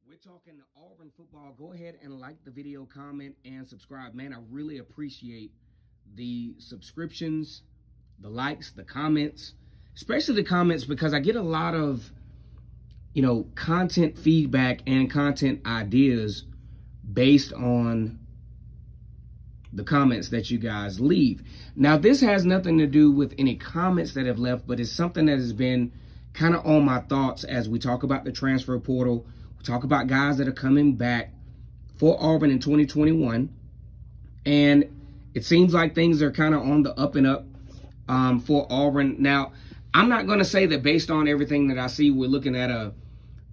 We're talking Auburn football. Go ahead and like the video, comment, and subscribe. Man, I really appreciate the subscriptions, the likes, the comments, especially the comments, because I get a lot of, content feedback and content ideas based on the comments that you guys leave. Now, this has nothing to do with any comments that have left, but it's something that has been kind of on my thoughts as we talk about the transfer portal. We talk about guys that are coming back for Auburn in 2021. And it seems like things are kind of on the up and up for Auburn. Now, I'm not going to say that based on everything that I see, we're looking at a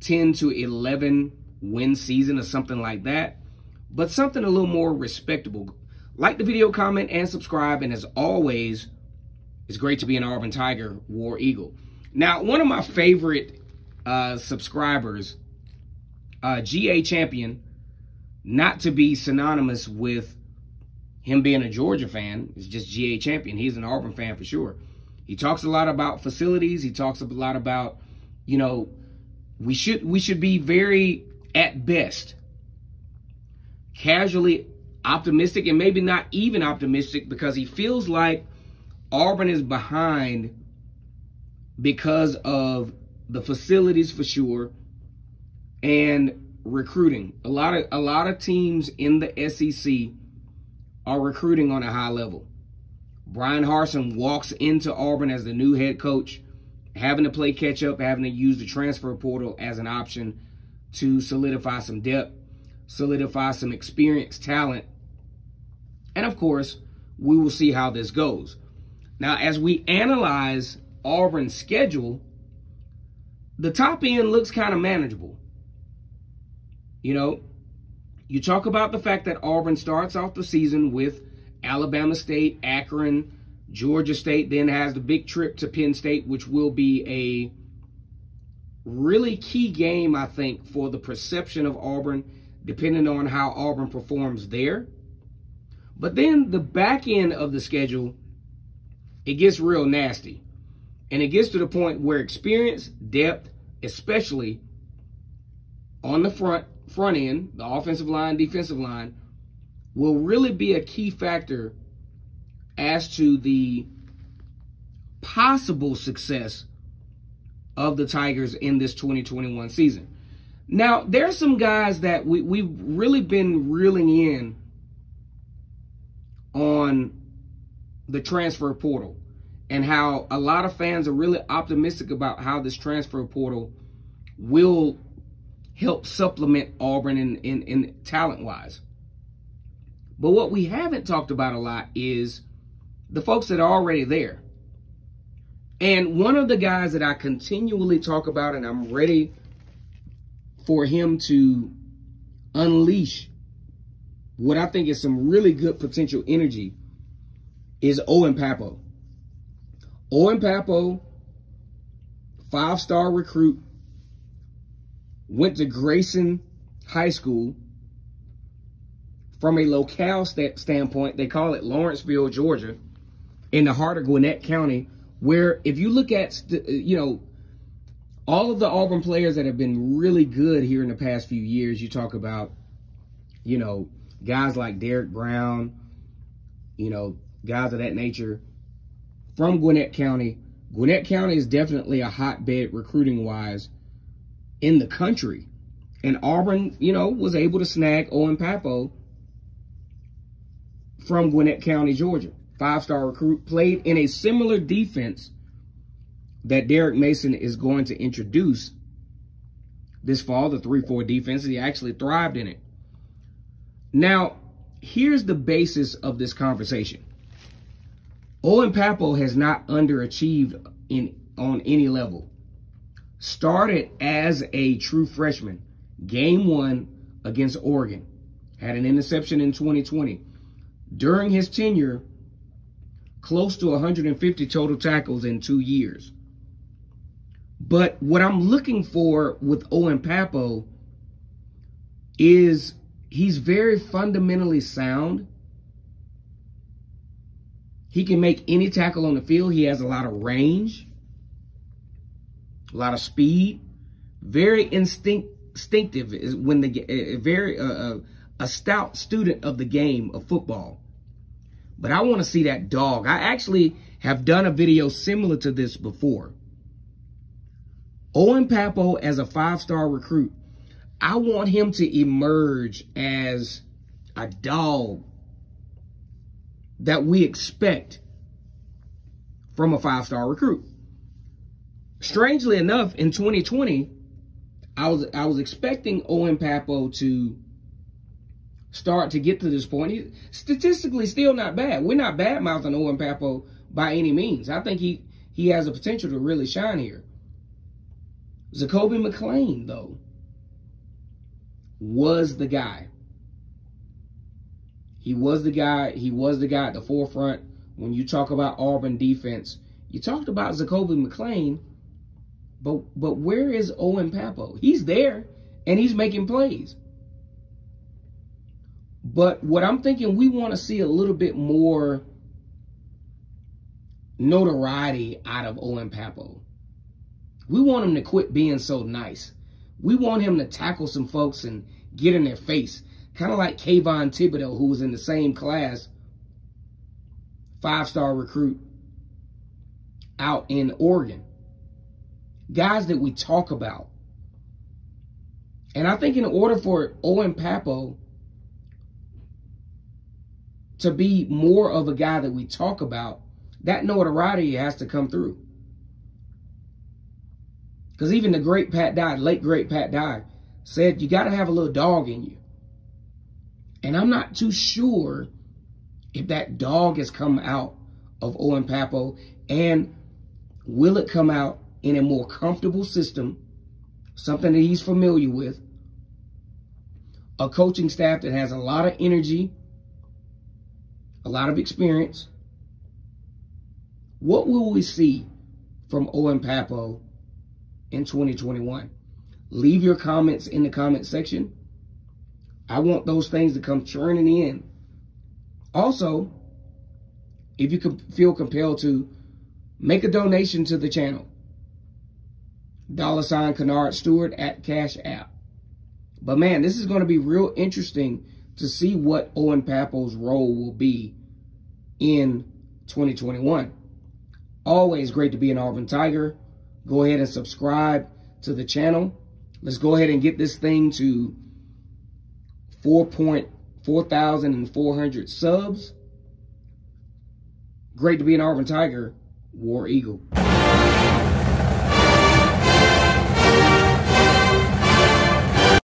10 to 11 win season or something like that, but something a little more respectable. Like the video, comment, and subscribe. And as always, it's great to be an Auburn Tiger, War Eagle. Now, one of my favorite subscribers, GA Champion, not to be synonymous with him being a Georgia fan, it's just GA Champion. He's an Auburn fan for sure. He talks a lot about facilities. He talks a lot about, we should be very, at best, casually optimistic, and maybe not even optimistic, because he feels like Auburn is behind because of the facilities for sure and recruiting. A lot of teams in the SEC are recruiting on a high level. Brian Harsin walks into Auburn as the new head coach, having to play catch up, having to use the transfer portal as an option to solidify some depth, solidify some experienced talent. And of course, we will see how this goes. Now, as we analyze Auburn's schedule, the top end looks kind of manageable. You talk about the fact that Auburn starts off the season with Alabama State, Akron, Georgia State, then has the big trip to Penn State, which will be a really key game, I think, for the perception of Auburn, depending on how Auburn performs there. But then the back end of the schedule, it gets real nasty. And it gets to the point where experience, depth, especially on the front end, the offensive line, defensive line, will really be a key factor as to the possible success of the Tigers in this 2021 season. Now, there are some guys that we've really been reeling in on the transfer portal, and how a lot of fans are really optimistic about how this transfer portal will help supplement Auburn in talent-wise. But what we haven't talked about a lot is the folks that are already there. And one of the guys that I continually talk about, and I'm ready for him to unleash what I think is some really good potential energy, is Owen Pappoe. Owen Pappoe, 5-star recruit, went to Grayson High School. From a locale standpoint, they call it Lawrenceville, Georgia, in the heart of Gwinnett County, where if you look at, all of the Auburn players that have been really good here in the past few years, you talk about, guys like Derek Brown, guys of that nature, from Gwinnett County. Gwinnett County is definitely a hotbed recruiting-wise in the country. And Auburn, was able to snag Owen Pappoe from Gwinnett County, Georgia. 5-star recruit, played in a similar defense that Derek Mason is going to introduce this fall, the 3-4 defense. He actually thrived in it. Now, here's the basis of this conversation. Owen Pappoe has not underachieved on any level. Started as a true freshman. Game 1 against Oregon. Had an interception in 2020. During his tenure, close to 150 total tackles in 2 years. But what I'm looking for with Owen Pappoe is he's very fundamentally sound. He can make any tackle on the field. He has a lot of range, a lot of speed, very instinctive, is when a stout student of the game of football. But I want to see that dog. I actually have done a video similar to this before. Owen Pappoe as a 5-star recruit, I want him to emerge as a dog that we expect from a 5-star recruit. Strangely enough, in 2020, I was expecting Owen Pappoe to start to get to this point. He's statistically still not bad. We're not bad-mouthing Owen Pappoe by any means. I think he has the potential to really shine here. Zakoby McClain, though, was the guy. He was the guy. He was the guy at the forefront. When you talk about Auburn defense, you talked about Zakoby McClain, but where is Owen Pappoe? He's there, and he's making plays. But what I'm thinking, we want to see a little bit more notoriety out of Owen Pappoe. We want him to quit being so nice. We want him to tackle some folks and get in their face. Kind of like Kayvon Thibodeau, who was in the same class, 5-star recruit out in Oregon. Guys that we talk about. And I think in order for Owen Pappoe to be more of a guy that we talk about, that notoriety has to come through. Because even the great Pat Dye, late great Pat Dye, said you got to have a little dog in you. And I'm not too sure if that dog has come out of Owen Pappoe, and will it come out in a more comfortable system, something that he's familiar with, a coaching staff that has a lot of energy, a lot of experience. What will we see from Owen Pappoe in 2021? Leave your comments in the comment section. I want those things to come churning in. Also, if you feel compelled to, make a donation to the channel. $ Kennard Stewart at Cash App. But man, this is going to be real interesting to see what Owen Pappoe's role will be in 2021. Always great to be an Auburn Tiger. Go ahead and subscribe to the channel. Let's go ahead and get this thing to 4,400 subs. Great to be an Auburn Tiger. War Eagle.